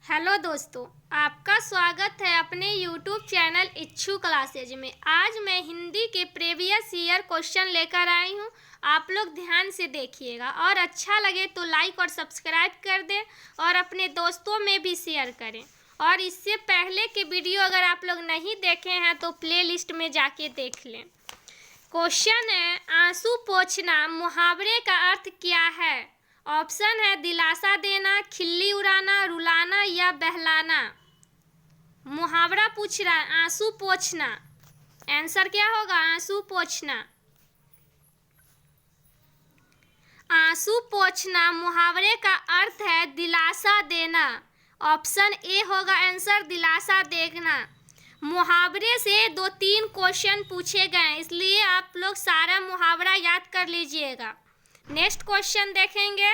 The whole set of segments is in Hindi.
हेलो दोस्तों, आपका स्वागत है अपने YouTube चैनल इच्छू क्लासेज में। आज मैं हिंदी के प्रीवियस ईयर क्वेश्चन लेकर आई हूँ। आप लोग ध्यान से देखिएगा और अच्छा लगे तो लाइक और सब्सक्राइब कर दें और अपने दोस्तों में भी शेयर करें। और इससे पहले के वीडियो अगर आप लोग नहीं देखे हैं तो प्लेलिस्ट में जाके देख लें। क्वेश्चन है, आंसू पोंछना मुहावरे का अर्थ क्या है? ऑप्शन है दिलासा देना, खिल्ली उड़ाना, रुलाना या बहलाना। मुहावरा पूछ रहा है आंसू पोंछना। आंसर क्या होगा? आंसू पोंछना। आंसू पोंछना मुहावरे का अर्थ है दिलासा देना। ऑप्शन ए होगा आंसर, दिलासा देना। मुहावरे से 2-3 क्वेश्चन पूछे गए, इसलिए आप लोग सारा मुहावरा याद कर लीजिएगा। नेक्स्ट क्वेश्चन देखेंगे।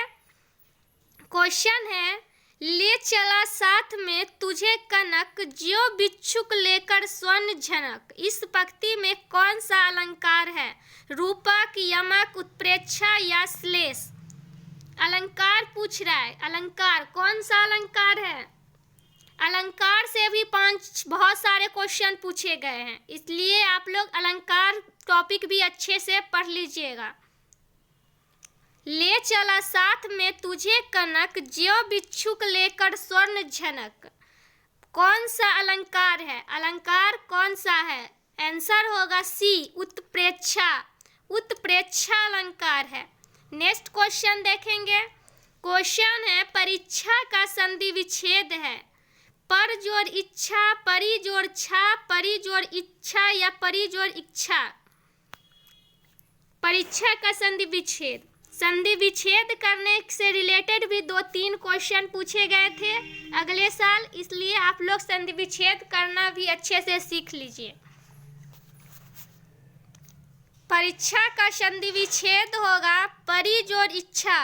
क्वेश्चन है, ले चला साथ में तुझे कनक, ज्यों बिच्छुक लेकर स्वर्ण झनक। इस पंक्ति में कौन सा अलंकार है? रूपक, यमक, उत्प्रेक्षा या श्लेष। अलंकार पूछ रहा है। अलंकार कौन सा अलंकार है? अलंकार से भी बहुत सारे क्वेश्चन पूछे गए हैं, इसलिए आप लोग अलंकार टॉपिक भी अच्छे से पढ़ लीजिएगा। ले चला साथ में तुझे कनक, ज्यों बिच्छुक लेकर स्वर्ण झनक। कौन सा अलंकार है? अलंकार कौन सा है? आंसर होगा सी, उत्प्रेक्षा। उत्प्रेक्षा अलंकार है। नेक्स्ट क्वेश्चन देखेंगे। क्वेश्चन है, परीक्षा का संधि विच्छेद है। पर जोड़ इच्छा, परी जोड़ छा, परी जोड़ इच्छा या परी जोड़ इच्छा। परीक्षा का संधि विच्छेद। संधि विच्छेद करने से रिलेटेड भी 2-3 क्वेश्चन पूछे गए थे अगले साल, इसलिए आप लोग संधि विच्छेद करना भी अच्छे से सीख लीजिए। परीक्षा का संधि विच्छेद होगा परी जोड़ इच्छा।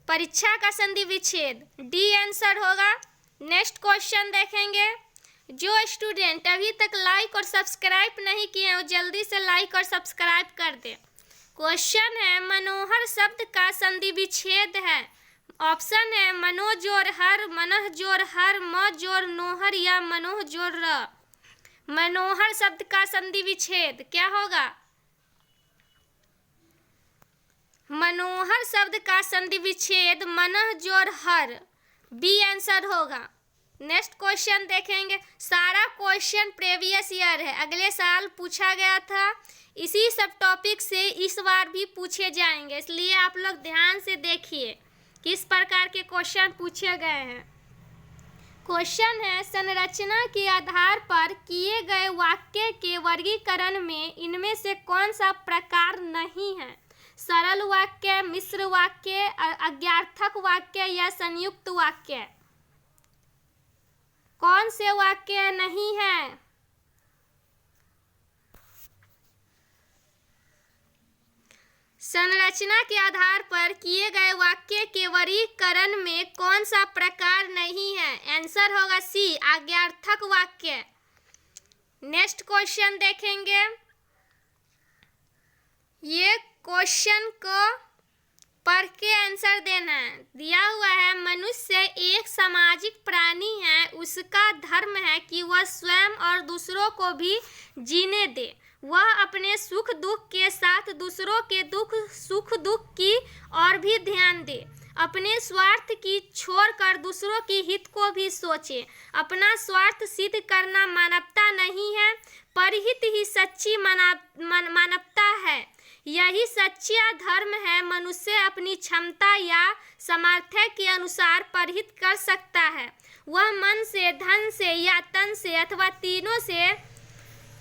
परीक्षा का संधि विच्छेद डी आंसर होगा। नेक्स्ट क्वेश्चन देखेंगे। जो स्टूडेंट अभी तक लाइक और सब्सक्राइब नहीं किए हैं वो जल्दी से लाइक और सब्सक्राइब कर दें। क्वेश्चन है, मनोहर शब्द का संधि विच्छेद है। ऑप्शन है मनो जोड़ हर, मनः जोड़ हर, म जोड़ नोहर या मनोह जोड़ र। मनोहर शब्द का संधि विच्छेद क्या होगा? मनोहर शब्द का संधि विच्छेद मनः जोड़ हर, बी आंसर होगा। नेक्स्ट क्वेश्चन देखेंगे। सारा क्वेश्चन प्रीवियस ईयर है, अगले साल पूछा गया था। इसी सब टॉपिक से इस बार भी पूछे जाएंगे, इसलिए आप लोग ध्यान से देखिए किस प्रकार के क्वेश्चन पूछे गए हैं। क्वेश्चन है, संरचना के आधार पर किए गए वाक्य के वर्गीकरण में इनमें से कौन सा प्रकार नहीं है? सरल वाक्य, मिश्र वाक्य, अज्ञार्थक वाक्य या संयुक्त वाक्य। कौन से वाक्य नहीं है? संरचना के आधार पर किए गए वाक्य के वर्गीकरण में कौन सा प्रकार नहीं है? आंसर होगा सी, आज्ञार्थक वाक्य। नेक्स्ट क्वेश्चन देखेंगे। ये क्वेश्चन को पढ़ के आंसर देना है। दिया हुआ है, मनुष्य एक सामाजिक प्राणी है, उसका धर्म है कि वह स्वयं और दूसरों को भी जीने दे। वह अपने सुख दुख के साथ दूसरों के सुख दुख की और भी ध्यान दे। अपने स्वार्थ की छोड़कर दूसरों की हित को भी सोचे। अपना स्वार्थ सिद्ध करना मानवता नहीं है, परहित ही सच्ची मानवता है। यही सच्चा धर्म है। मनुष्य अपनी क्षमता या सामर्थ्य के अनुसार परहित कर सकता है। वह मन से, धन से या तन से अथवा तीनों से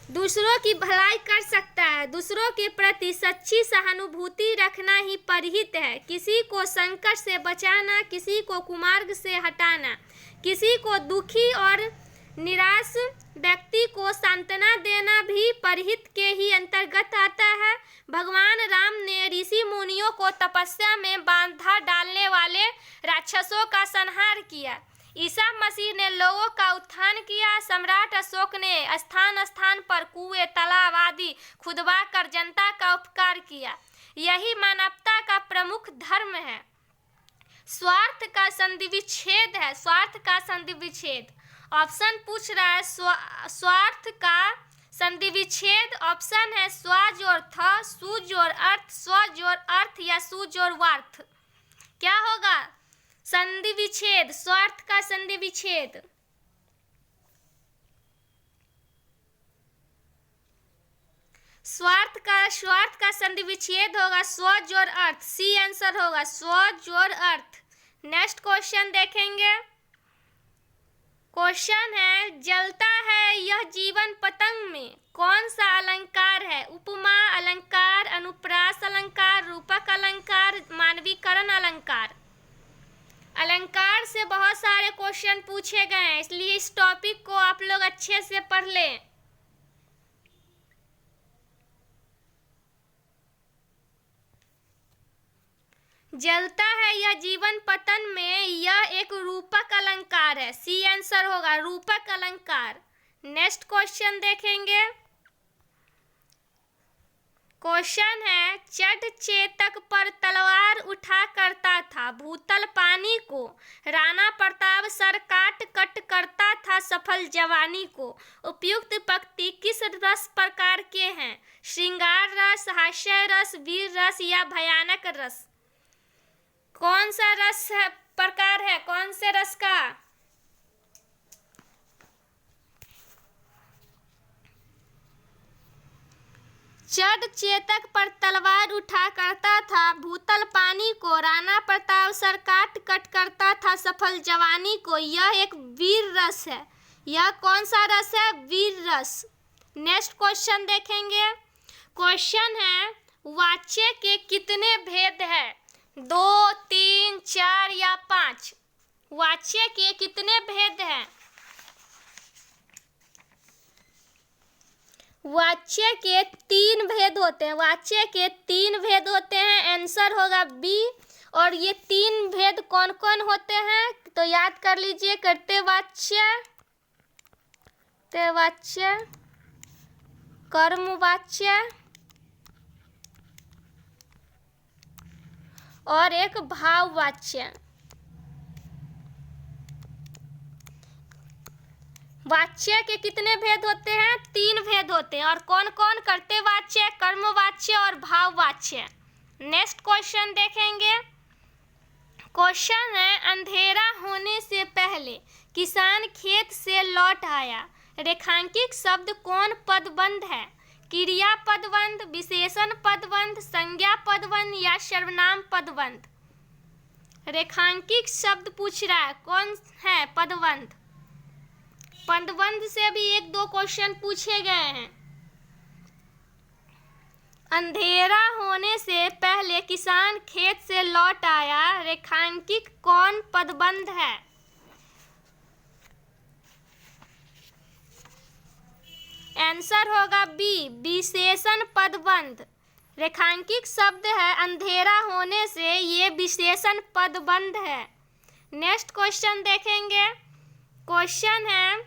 दूसरों की भलाई कर सकता है। दूसरों के प्रति सच्ची सहानुभूति रखना ही परहित है। किसी को संकट से बचाना, किसी को कुमार्ग से हटाना, किसी को दुखी और निराश व्यक्ति को सांत्वना देना भी परहित के ही अंतर्गत आता है। भगवान राम ने ऋषि मुनियों को तपस्या में बाधा डालने वाले राक्षसों का संहार किया। ईसा मसीह ने लोगों का उत्थान किया। सम्राट अशोक ने स्थान स्थान पर कुएं, तालाब आदि खुदवा कर जनता का उपकार किया। यही मानवता का प्रमुख धर्म है। स्वार्थ का संधि विच्छेद है, स्वार्थ का संधि विच्छेद। ऑप्शन पूछ रहा है स्वार्थ का संधि विच्छेद। ऑप्शन है स्व जोड़ थ, सु जोड़ अर्थ, स्व जोड़ अर्थ या सु जोड़ वार्थ। क्या होगा? संधि विच्छेद, स्वार्थ का संधि विच्छेद। स्वार्थ का संधि विच्छेद होगा स्व जोड़ अर्थ। सी आंसर होगा, स्व जोड़ अर्थ। नेक्स्ट क्वेश्चन देखेंगे। क्वेश्चन है जलता है यह जीवन पतंग में कौन सा अलंकार है? उपमा अलंकार, अनुप्रास अलंकार, रूपक अलंकार, मानवीकरण अलंकार। अलंकार से बहुत सारे क्वेश्चन पूछे गए हैं, इसलिए इस टॉपिक को आप लोग अच्छे से पढ़ लें। जलता है यह जीवन पतन में यह एक रूपक अलंकार है। सी आंसर होगा, रूपक अलंकार। नेक्स्ट क्वेश्चन देखेंगे। क्वेश्चन है चढ़ चेतक पर तलवार उठा करता था भूतल पानी को, राणा प्रताप सर काट कट करता था सफल जवानी को। उपयुक्त पंक्ति किस रस प्रकार के हैं? श्रृंगार रस, हास्य रस, वीर रस या भयानक रस। कौन सा रस है, प्रकार है, कौन से रस का? चढ़ चेतक पर तलवार उठा करता था भूतल पानी को, राणा प्रताप सर काट कट करता था सफल जवानी को। यह एक वीर रस है। यह कौन सा रस है? वीर रस। नेक्स्ट क्वेश्चन देखेंगे। क्वेश्चन है वाच्य के कितने भेद है? 2, 3, 4 या 5। वाच्य के कितने भेद हैं? वाच्य के 3 भेद होते हैं। वाच्य के 3 भेद होते हैं। आंसर होगा बी। और ये 3 भेद कौन कौन होते हैं तो याद कर लीजिए। कर्तवाच्य, वाच्य, कर्मवाच्य और एक भाववाच्य। वाच्य के कितने भेद होते हैं? 3 भेद होते हैं। और कौन कौन? कर्तवाच्य, कर्मवाच्य और भाववाच्य। नेक्स्ट क्वेश्चन देखेंगे। क्वेश्चन है अंधेरा होने से पहले किसान खेत से लौट आया। रेखांकित शब्द कौन पदबंध है? क्रिया पदबंध, विशेषण पदबंध, संज्ञा पदबंध या सर्वनाम पदबंध। रेखांकित शब्द पूछ रहा है, कौन है पदबंध? पदबंध से भी 1-2 क्वेश्चन पूछे गए हैं। अंधेरा होने से पहले किसान खेत से लौट आया। रेखांकित कौन पदबंध है? आंसर होगा बी, विशेषण पदबंध। रेखांकित शब्द है अंधेरा होने से, ये विशेषण पदबंध है। नेक्स्ट क्वेश्चन देखेंगे। क्वेश्चन है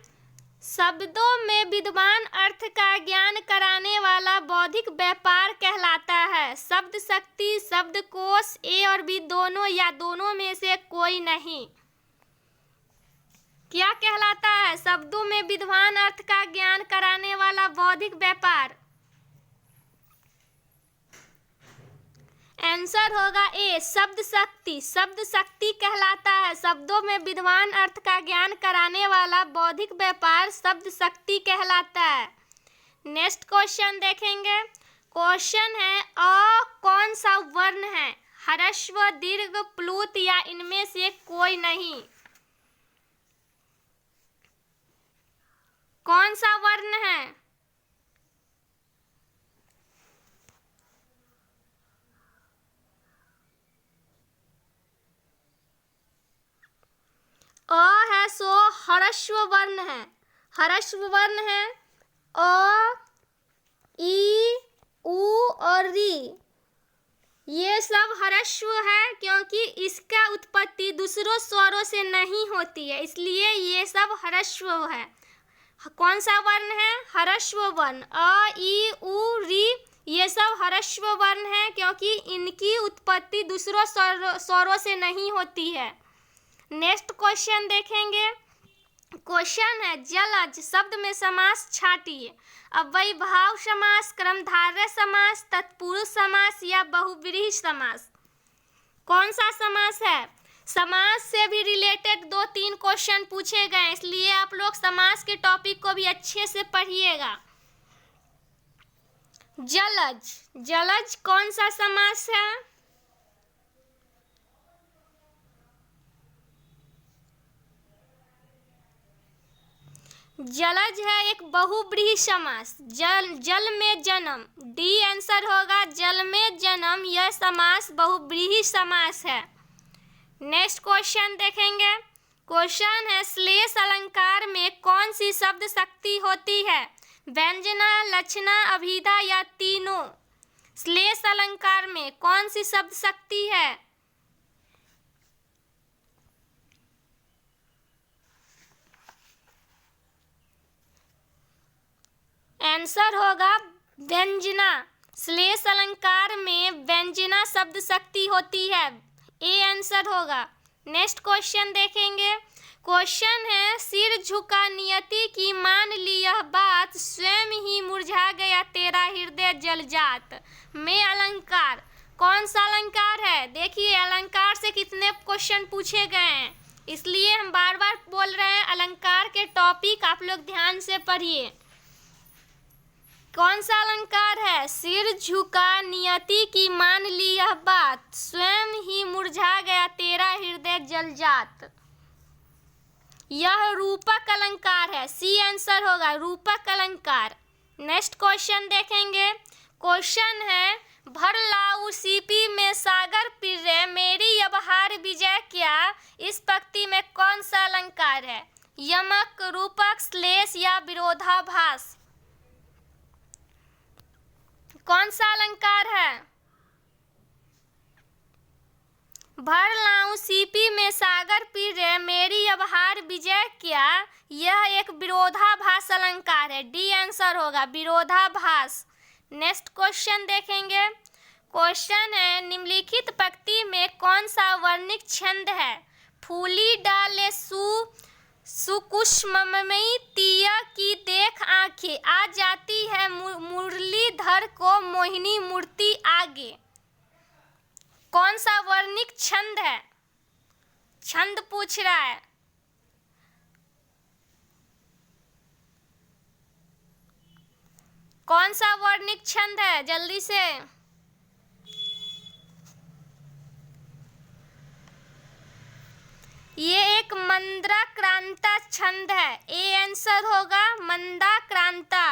शब्दों में विद्वान अर्थ का ज्ञान कराने वाला बौद्धिक व्यापार कहलाता है। शब्द शक्ति, शब्दकोश, ए और बी दोनों या दोनों में से कोई नहीं। क्या कहलाता है? शब्दों में विद्वान अर्थ का ज्ञान कराने वाला बौद्धिक व्यापार। आंसर होगा ए, शब्द शक्ति। शब्द शक्ति कहलाता है। शब्दों में विद्वान अर्थ का ज्ञान कराने वाला बौद्धिक व्यापार शब्द शक्ति कहलाता है। नेक्स्ट क्वेश्चन देखेंगे। क्वेश्चन है अ कौन सा वर्ण है? ह्रस्व, दीर्घ, प्लुत या इनमें से कोई नहीं। कौन सा वर्ण है? अ है सो ह्रस्व वर्ण है। ह्रस्व वर्ण है अ, ई, उ और री। ये सब ह्रस्व है क्योंकि इसका उत्पत्ति दूसरों स्वरों से नहीं होती है, इसलिए ये सब ह्रस्व है। कौन सा वर्ण है? ह्रस्व वर्ण। अ, ई, उ, री ये सब ह्रस्व वर्ण है क्योंकि इनकी उत्पत्ति दूसरों स्वरों से नहीं होती है। नेक्स्ट क्वेश्चन देखेंगे। क्वेश्चन है जलज शब्द में समास छाटिए। अव्ययीभाव समास, कर्मधारय समास, तत्पुरुष समास या बहुव्रीहि समास। कौन सा समास है? समास से भी रिलेटेड 2-3 क्वेश्चन पूछे गए, इसलिए आप लोग समास के टॉपिक को भी अच्छे से पढ़िएगा। जलज, जलज कौन सा समास है? जलज है एक बहुव्रीहि समास। जल में जन्म, डी आंसर होगा। जल में जन्म, यह समास बहुव्रीहि समास है। नेक्स्ट क्वेश्चन देखेंगे। क्वेश्चन है श्लेष अलंकार में कौन सी शब्द शक्ति होती है? व्यंजना, लक्षणा, अभिधा या तीनों। श्लेष अलंकार में कौन सी शब्द शक्ति है? आंसर होगा व्यंजना। श्लेष अलंकार में व्यंजना शब्द शक्ति होती है, ए आंसर होगा। नेक्स्ट क्वेश्चन देखेंगे। क्वेश्चन है सिर झुका नियति की मान ली यह बात, स्वयं ही मुरझा गया तेरा हृदय जलजात में अलंकार कौन सा अलंकार है? देखिए अलंकार से कितने क्वेश्चन पूछे गए हैं, इसलिए हम बार बार बोल रहे हैं अलंकार के टॉपिक आप लोग ध्यान से पढ़िए। कौन सा अलंकार है? सिर झुका नियति की मान ली यह बात, स्वयं ही मुरझा गया तेरा हृदय जलजात। यह रूपक अलंकार है, सी आंसर होगा रूपक अलंकार। नेक्स्ट क्वेश्चन देखेंगे। क्वेश्चन है भर लाऊ सीपी में सागर पिर्रे मेरी अब हार विजय क्या, इस पंक्ति में कौन सा अलंकार है? यमक, रूपक, श्लेष या विरोधाभास। कौन सा अलंकार है? भर लाऊं सीपी में सागर पिर्रे मेरी अब हार विजय क्या, यह एक विरोधाभास अलंकार है, डी आंसर होगा विरोधाभास। नेक्स्ट क्वेश्चन देखेंगे। क्वेश्चन है निम्नलिखित पंक्ति में कौन सा वर्णिक छंद है? फूली डाले सुकुष्मयी तिया की देख आंखें, आ जाती है मुरलीधर को मोहिनी मूर्ति आगे। कौन सा वर्णिक छंद है? छंद पूछ रहा है। कौन सा वर्णिक छंद है? जल्दी से। ये एक मंदाक्रांता छंद है, ए आंसर होगा मंदाक्रांता।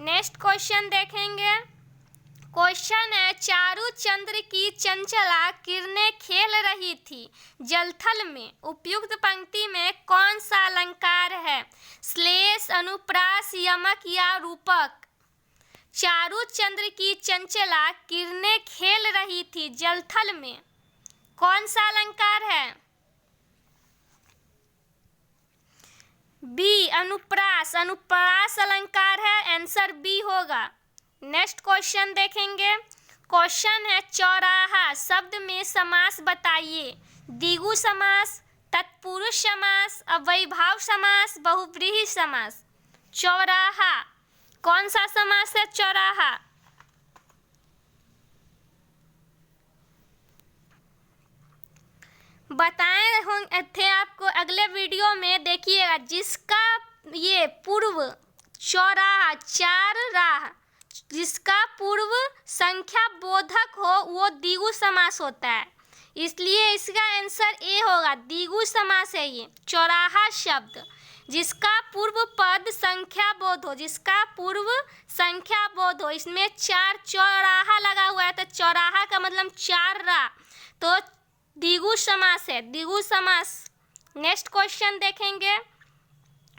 नेक्स्ट क्वेश्चन देखेंगे। क्वेश्चन है चारू चंद्र की चंचला किरणें खेल रही थी जलथल में, उपयुक्त पंक्ति में कौन सा अलंकार है? श्लेष, अनुप्रास, यमक या रूपक। चारू चंद्र की चंचला किरणें खेल रही थी जलथल में, कौन सा अलंकार है? बी अनुप्रास, अनुप्रास अलंकार है, आंसर बी होगा। नेक्स्ट क्वेश्चन देखेंगे। क्वेश्चन है चौराहा शब्द में समास बताइए। द्विगु समास, तत्पुरुष समास, अव्ययीभाव समास, बहुव्रीहि समास। चौराहा कौन सा समास है? चौराहा बताए थे आपको अगले वीडियो में, देखिएगा जिसका ये पूर्व चौराहा, चार राह, जिसका पूर्व संख्या बोधक हो वो द्विगु समास होता है, इसलिए इसका आंसर ए होगा, द्विगु समास है ये चौराहा शब्द। जिसका पूर्व पद संख्या बोध हो, जिसका पूर्व संख्या बोध हो, इसमें चार चौराहा लगा हुआ है तो चौराहा का मतलब चार राह, तो द्विगु समास है, द्विगु समास। नेक्स्ट क्वेश्चन देखेंगे।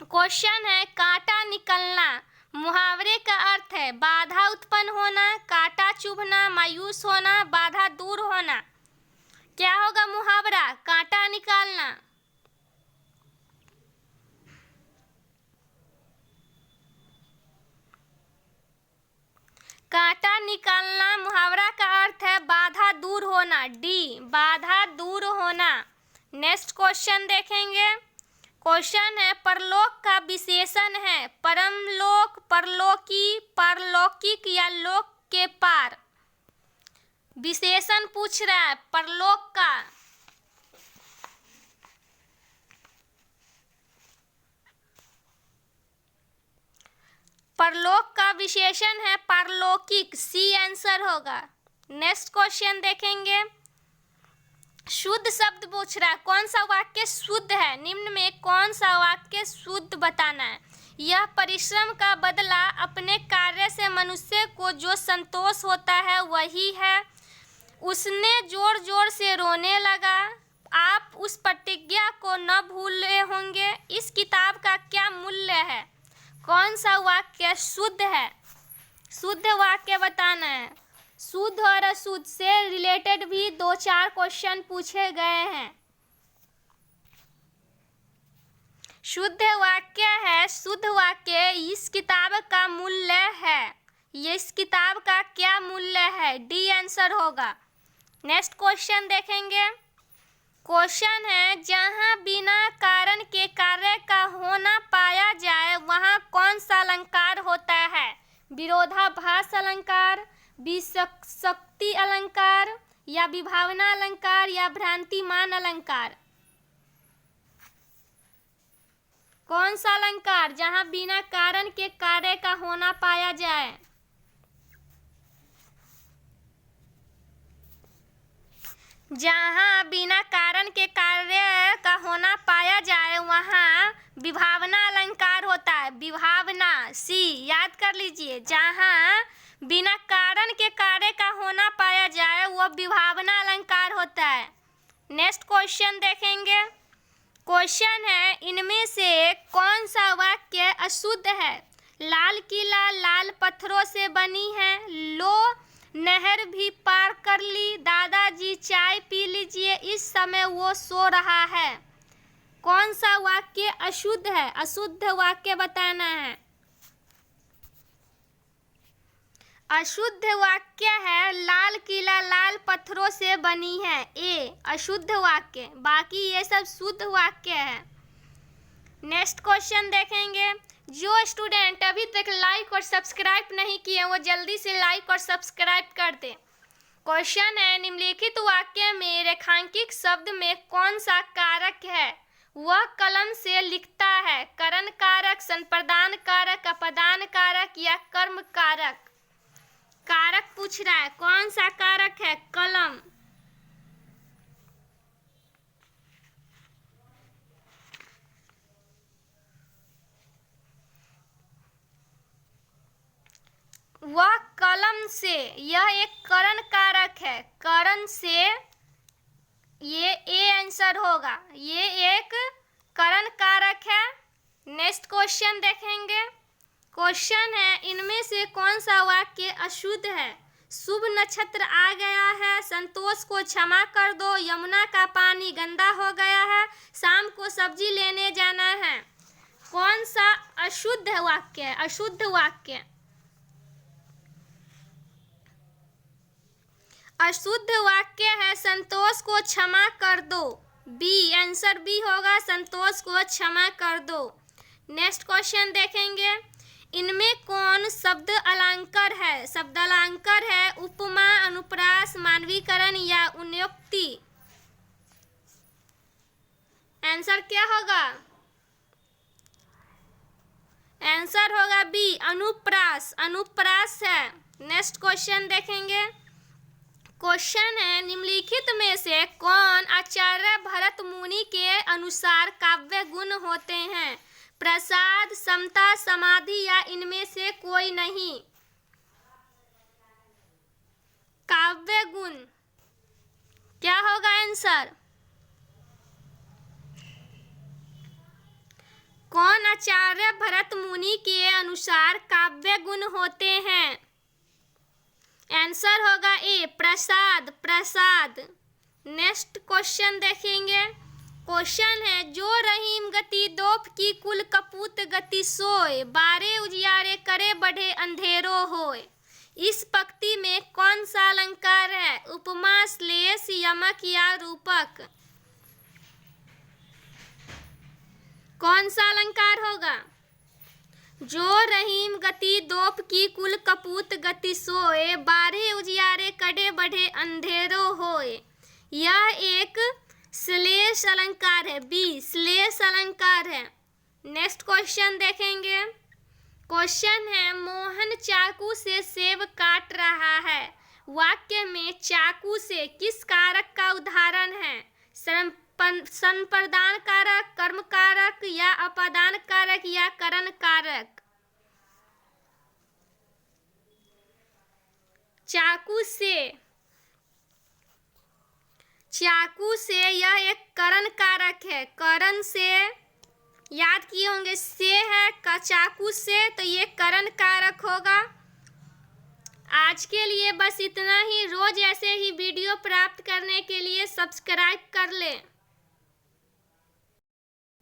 क्वेश्चन है कांटा निकलना मुहावरे का अर्थ है बाधा उत्पन्न होना, कांटा चुभना, मायूस होना, बाधा दूर होना। क्या होगा मुहावरा? कांटा निकालना। कांटा निकालना मुहावरा का अर्थ है बाधा दूर होना। डी, बाधा दूर होना। नेक्स्ट क्वेश्चन देखेंगे। क्वेश्चन है परलोक का विशेषण है परमलोक, परलोकी, पारलौकिक या लोक के पार। विशेषण पूछ रहा है परलोक का। परलोक का विशेषण है पारलौकिक। सी आंसर होगा। नेक्स्ट क्वेश्चन देखेंगे। शुद्ध शब्द पूछ रहा है कौन सा वाक्य शुद्ध है, निम्न में कौन सा वाक्य शुद्ध बताना है। यह परिश्रम का बदला अपने कार्य से मनुष्य को जो संतोष होता है वही है। उसने जोर जोर से रोने लगा। आप उस प्रतिज्ञा को न भूले होंगे। इस किताब का क्या मूल्य है। कौन सा वाक्य शुद्ध है। शुद्ध वाक्य बताना है। शुद्ध और अशुद्ध से रिलेटेड भी 2-4 क्वेश्चन पूछे गए हैं। शुद्ध वाक्य है, शुद्ध वाक्य इस किताब का मूल्य है। ये इस किताब का क्या मूल्य है। डी आंसर होगा। नेक्स्ट क्वेश्चन देखेंगे। क्वेश्चन है जहाँ बिना कारण के कार्य का होना पाया जाए वहाँ कौन सा अलंकार होता है। विरोधाभास अलंकार, विशक्ति अलंकार या विभावना अलंकार या भ्रांतिमान अलंकार। कौन सा अलंकार जहाँ बिना कारण के कार्य का होना पाया जाए। जहाँ बिना कारण के कार्य का होना पाया जाए वहाँ विभावना अलंकार होता है। विभावना। सी याद कर लीजिए। जहाँ बिना कारण के कार्य का होना पाया जाए वह विभावना अलंकार होता है। नेक्स्ट क्वेश्चन देखेंगे। क्वेश्चन है इनमें से कौन सा वाक्य अशुद्ध है। लाल किला लाल पत्थरों से बनी है। लो नहर भी पार कर ली। दादाजी चाय पी लीजिए, इस समय वो सो रहा है। कौन सा वाक्य अशुद्ध है। अशुद्ध वाक्य बताना है। अशुद्ध वाक्य है लाल किला लाल पत्थरों से बनी है। ए अशुद्ध वाक्य। बाकी ये सब शुद्ध वाक्य है। नेक्स्ट क्वेश्चन देखेंगे। जो स्टूडेंट अभी तक लाइक और सब्सक्राइब नहीं किए वो जल्दी से लाइक और सब्सक्राइब कर दे। क्वेश्चन है निम्नलिखित वाक्य में रेखांकित शब्द में कौन सा कारक है। वह कलम से लिखता है। करण कारक, संप्रदान कारक, अपदान कारक या कर्म कारक। कारक पूछ रहा है कौन सा कारक है। कलम। वह कलम से, यह एक करण कारक है। करण से ये ए आंसर होगा। ये एक करण कारक है। नेक्स्ट क्वेश्चन देखेंगे। क्वेश्चन है इनमें से कौन सा वाक्य अशुद्ध है। शुभ नक्षत्र आ गया है। संतोष को क्षमा कर दो। यमुना का पानी गंदा हो गया है। शाम को सब्जी लेने जाना है। कौन सा अशुद्ध वाक्य है। अशुद्ध वाक्य। अशुद्ध वाक्य है संतोष को क्षमा कर दो। बी आंसर बी होगा। संतोष को क्षमा कर दो। नेक्स्ट क्वेश्चन देखेंगे। इनमें कौन शब्द अलंकार है। शब्द अलंकार है उपमा, अनुप्रास, मानवीकरण या उन्योक्ति। आंसर क्या होगा। आंसर होगा बी अनुप्रास। अनुप्रास है। नेक्स्ट क्वेश्चन देखेंगे। क्वेश्चन है निम्नलिखित में से कौन आचार्य भरत मुनि के अनुसार काव्य गुण होते हैं। प्रसाद, समता, समाधि या इनमें से कोई नहीं। काव्य गुण क्या होगा आंसर। कौन आचार्य भरत मुनि के अनुसार काव्य गुण होते हैं। आंसर होगा ए प्रसाद। प्रसाद। नेक्स्ट क्वेश्चन देखेंगे। क्वेश्चन है जो रहीम गति दोप की कुल कपूत गति सोए। बारे उजियारे करे बढ़े अंधेरो होए। इस पंक्ति में कौन सा अलंकार है? उपमा, श्लेष, यमक या रूपक? कौन सा अलंकार होगा? जो रहीम गति दोप की कुल कपूत गति सोए, बारहे उजियारे कड़े बढ़े अंधेरो होए। यह एक श्लेष अलंकार है, बी श्लेष अलंकार है। नेक्स्ट क्वेश्चन देखेंगे। क्वेश्चन है, मोहन चाकू से सेब काट रहा है। वाक्य में चाकू से किस कारक का उदाहरण है? संप्रदान कारक, कर्म कारक या अपादान कारक या करण कारक? चाकू से यह एक करण कारक है। करण से याद किए होंगे, से है का चाकू से, तो ये करण कारक होगा। आज के लिए बस इतना ही। रोज ऐसे ही वीडियो प्राप्त करने के लिए सब्सक्राइब कर लें।